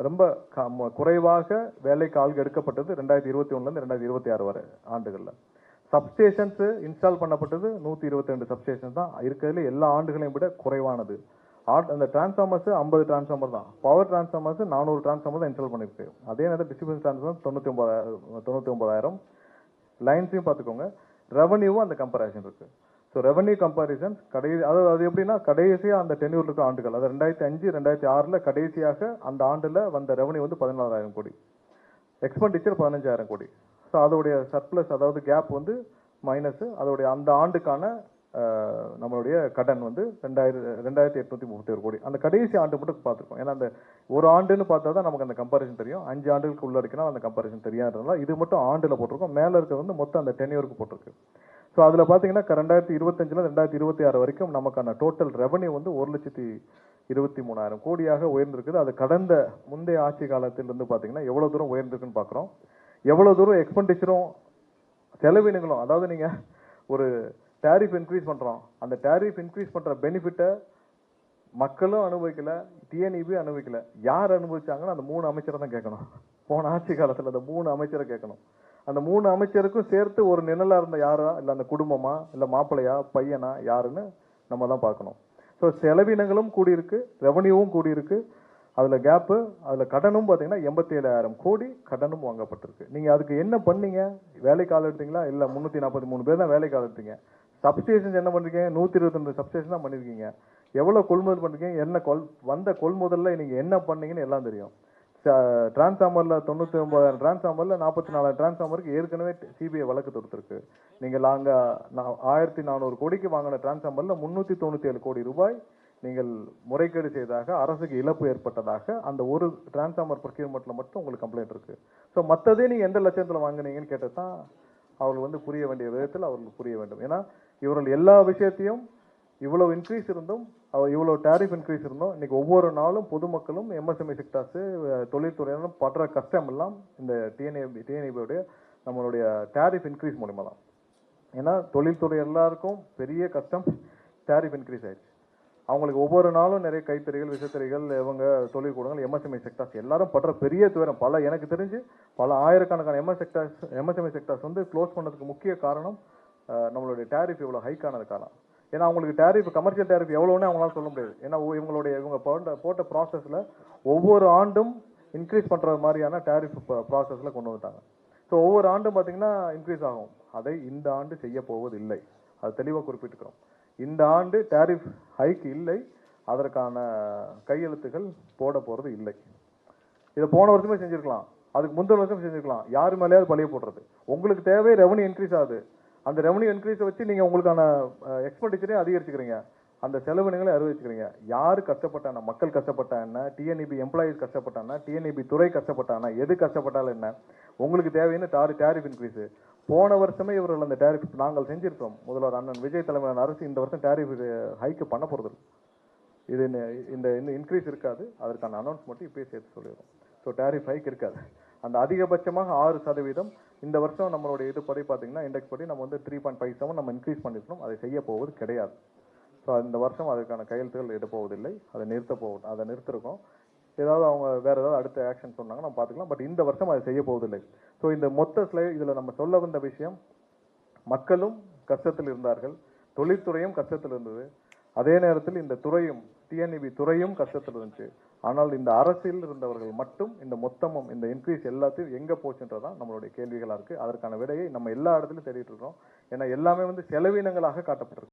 ரொம்ப குறைவாக வேலைக்கு ஆள்கள் எடுக்கப்பட்டது 2021 2026 வரை ஆண்டுகளில். சப்ஸ்டேஷன்ஸ் இன்ஸ்டால் பண்ணப்பட்டது 122 சப்ஸ்டேஷன் தான் இருக்கிறதுல எல்லா ஆண்டுகளையும் விட குறைவானது. அந்த டிரான்ஸ்ஃபார்மர்ஸ் 50 டிரான்ஸ்ஃபார்மர் தான். பவர் டிரான்ஸ்ஃபார்மர்ஸ் 400 டிரான்ஸ்ஃபார்மர் தான் இன்ஸ்டால் பண்ணிருக்கு. அதே நேரத்தில் டிஸ்ட்ரிபியூஷன் டிரான்ஸ்ஃபார்மர் 99,000 லைன்ஸையும் பார்த்துக்கோங்க. ரெவன்யூவும் அந்த கம்பேரிசன் இருக்கு. ஸோ ரெவன்யூ கம்பேரிசன் அது எப்படின்னா கடைசியாக அந்த டென்யூர் இருக்க ஆண்டுகள், அது 2005 2006 கடைசியாக அந்த ஆண்டில் வந்த ரெவன்யூ வந்து 14,000 கோடி, எக்ஸ்பெண்டிச்சர் 15,000 கோடி. ஸோ அதோடைய சர்ப்ளஸ், அதாவது கேப் வந்து மைனஸ், அதோடைய அந்த ஆண்டுக்கான நம்மளுடைய கடன் வந்து 2,831 கோடி. அந்த கடைசி ஆண்டு மட்டும் பார்த்துருக்கோம். ஏன்னா அந்த ஒரு ஆண்டுன்னு பார்த்தா தான் நமக்கு அந்த கம்பேரிசன் தெரியும். 5 ஆண்டுகளுக்கு உள்ள இருக்கணும் அந்த கம்பேரிசன் தெரியாததுனால இது மட்டும் ஆண்டில் போட்டிருக்கோம். மேலே இருக்கிறது வந்து மொத்தம் அந்த டென்யூருக்கு போட்டிருக்கு. ஸோ அதில் பார்த்தீங்கன்னா 2025 2026 வரைக்கும் நமக்கான டோட்டல் ரெவன்யூ வந்து 1,23,000 கோடியாக உயர்ந்திருக்குது. அது கடந்த முந்தைய ஆட்சி காலத்திலிருந்து பார்த்தீங்கன்னா எவ்வளோ தூரம் உயர்ந்திருக்குன்னு பார்க்குறோம். எவ்வளோ தூரம் எக்ஸ்பெண்டிச்சரும் செலவினங்களும், அதாவது நீங்கள் ஒரு டேரிஃப் இன்க்ரீஸ் பண்ணுறோம், அந்த டேரிஃப் இன்க்ரீஸ் பண்ணுற பெனிஃபிட்டை மக்களும் அனுபவிக்கல, டிஎன்இபி அனுபவிக்கல. யார் அனுபவிச்சாங்கன்னா அந்த 3 அமைச்சரை தான் கேட்கணும். போன ஆட்சி காலத்தில் அந்த 3 அமைச்சரை கேட்கணும். அந்த 3 அமைச்சருக்கும் சேர்த்து ஒரு நிழலா இருந்த யாரா, இல்லை அந்த குடும்பமா, இல்லை மாப்பிள்ளையா, பையனா, யாருன்னு நம்ம தான் பார்க்கணும். ஸோ செலவினங்களும் கூடியிருக்கு, ரெவன்யூவும் கூடியிருக்கு. அதில் கேப்பு, அதில் கடனும் பார்த்தீங்கன்னா 87,000 கோடி கடனும் வாங்கப்பட்டிருக்கு. நீங்கள் அதுக்கு என்ன பண்ணீங்க? வேலைக்கு ஆள் எடுத்தீங்களா? இல்லை 343 பேர் தான் வேலைக்கு ஆள் எடுத்தீங்க. சப்ஸ்டேஷன்ஸ் என்ன பண்ணிருக்கீங்க? 122 சப்ஸ்டேஷன் தான் பண்ணியிருக்கீங்க. எவ்வளோ கொள்முதல் பண்ணிருக்கீங்க? என்ன வந்த கொள்முதலில் நீங்கள் என்ன பண்ணீங்கன்னு எல்லாம் தெரியும். டிரான்ஸ்ஃபார்மரில் 99,000 டிரான்ஸ்ஃபார்மரில் 44,000 டிரான்ஸ்ஃபார்மருக்கு ஏற்கனவே சிபிஐ வழக்கு தொடுத்திருக்கு. நீங்கள் அங்கே 1,400 கோடிக்கு வாங்கின டிரான்ஸ்ஃபார்மரில் 397 கோடி ரூபாய் நீங்கள் முறைகேடு செய்ததாக, அரசுக்கு இழப்பு ஏற்பட்டதாக அந்த ஒரு டிரான்ஸ்ஃபார்மர் ப்ரொக்யூர்மெண்ட்டில் மட்டும் உங்களுக்கு கம்ப்ளைண்ட் இருக்குது. ஸோ மற்றதே நீங்கள் எந்த லட்சத்தில் வாங்கினீங்கன்னு கேட்டது தான் அவர்கள் வந்து புரிய வேண்டிய விதத்தில் அவர்களுக்கு புரிய வேண்டும். ஏன்னா இவர்கள் எல்லா விஷயத்தையும் இவ்வளோ இன்க்ரீஸ் இருந்தும், இவ்வளோ டேரிஃப் இன்க்ரீஸ் இருந்தோம், இன்னைக்கு ஒவ்வொரு நாளும் பொதுமக்களும் எம்எஸ்எம்இ செக்டார்ஸு தொழில்துறையினரும் படுற கஷ்டம் எல்லாம் இந்த டிஎன்இபியோடைய நம்மளுடைய டேரிஃப் இன்க்ரீஸ் மூலிமா தான். ஏன்னா தொழில்துறை எல்லாருக்கும் பெரிய கஷ்டம் டேரிஃப் இன்க்ரீஸ் ஆயிடுச்சு. அவங்களுக்கு ஒவ்வொரு நாளும் நிறைய கைத்தறிகள், விசைத்தறிகள், இவங்க தொழிற்கூடங்கள், எம்எஸ்எம்இ செக்டார்ஸ் எல்லாரும் படுற பெரிய துயரம். எனக்கு தெரிஞ்சு பல ஆயிரக்கணக்கான எம்எஸ்எம்இ செக்டார்ஸ் வந்து க்ளோஸ் பண்ணதுக்கு முக்கிய காரணம் நம்மளுடைய டேரிஃப் இவ்வளோ ஹைக் ஆனது காரணம். ஏன்னா அவங்களுக்கு டேரிஃப், கமர்ஷியல் டேரிஃப் எவ்வளோன்னு அவங்களால சொல்ல முடியாது. ஏன்னா இவங்க போட்ட ப்ராசஸில் ஒவ்வொரு ஆண்டும் இன்க்ரீஸ் பண்ணுற மாதிரியான டேரிஃப் ப்ராசஸில் கொண்டு வந்துட்டாங்க. ஸோ ஒவ்வொரு ஆண்டும் பார்த்தீங்கன்னா இன்க்ரீஸ் ஆகும். அதை இந்த ஆண்டு செய்ய போவதில்லை. அது தெளிவாக குறிப்பிட்டுக்கிறோம். இந்த ஆண்டு டேரிஃப் ஹைக் இல்லை, அதற்கான கையெழுத்துகள் போட போகிறது இல்லை. இதை போன வருஷமே செஞ்சுருக்கலாம், அதுக்கு முந்தின வருஷம் செஞ்சுருக்கலாம். யார் மேலேயாவது பழிய போடுறது. உங்களுக்கு தேவை ரெவன்யூ இன்க்ரீஸ் ஆகுது, அந்த ரெவன்யூ இன்க்ரீஸை வச்சு நீங்கள் உங்களுக்கான எக்ஸ்பெண்டிச்சரையும் அதிகரிச்சுக்கிறீங்க, அந்த செலவினங்களை அறிவிச்சுக்கிறீங்க. யார் கஷ்டப்பட்டானா? மக்கள் கஷ்டப்பட்டான்னா, டிஎன்இபி எம்ப்ளாயீஸ் கஷ்டப்பட்டானா, டிஎன்இபி துறை கஷ்டப்பட்டானா, எது கஷ்டப்பட்டாலும் என்ன, உங்களுக்கு தேவைன்னு டேரிஃப் இன்க்ரீஸு. போன வருஷமே இவர்கள் அந்த டேரிஃப் நாங்கள் செஞ்சிருக்கோம். முதல்வர் அண்ணன் விஜய் தலைமையிலான அரசு இந்த வருஷம் டேரிஃப் ஹைக்கு பண்ண போகிறது. இது இந்த இன்க்ரீஸ் இருக்காது, அதற்கான அனௌன்ஸ் மட்டும் இப்போயே சேர்த்து சொல்லிடுறோம். ஸோ டேரிஃப் ஹைக் இருக்காது. அந்த அதிகபட்சமாக 6% இந்த வருஷம் நம்மளுடைய இது படி பார்த்தீங்கன்னா இண்டெக்ஸ் படி நம்ம வந்து 3.57 நம்ம இன்க்ரீஸ் பண்ணியிருக்கோம். அதை செய்ய போவது கிடையாது. ஸோ இந்த வருஷம் அதற்கான கையெழுத்துகள் எடுப்போவதில்லை, அதை நிறுத்திருக்கோம். ஏதாவது அவங்க வேறு ஏதாவது அடுத்த ஆக்ஷன் சொன்னாங்க நம்ம பார்த்துக்கலாம். பட் இந்த வருஷம் அதை செய்ய போவதில்லை. ஸோ இந்த மொத்த ஸ்லைட் இதில் நம்ம சொல்ல வந்த விஷயம், மக்களும் கஷ்டத்தில் இருந்தார்கள், தொழில்துறையும் கஷ்டத்தில் இருந்தது, அதே நேரத்தில் இந்த துறையும் டிஎன்இபி துறையும் கஷ்டத்தில் இருந்துச்சு. ஆனால் இந்த அரசியல் இருந்தவர்கள் மட்டும் இந்த மொத்தமும் இந்த இன்க்ரீஸ் எல்லாத்தையும் எங்கே போச்சுன்றதான் நம்மளுடைய கேள்விகளாக இருக்குது. அதற்கான விடையை நம்ம எல்லா இடத்துலையும் தேடிட்டு இருக்கோம். ஏன்னா எல்லாமே வந்து செலவினங்களாக காட்டப்பட்டிருக்கு.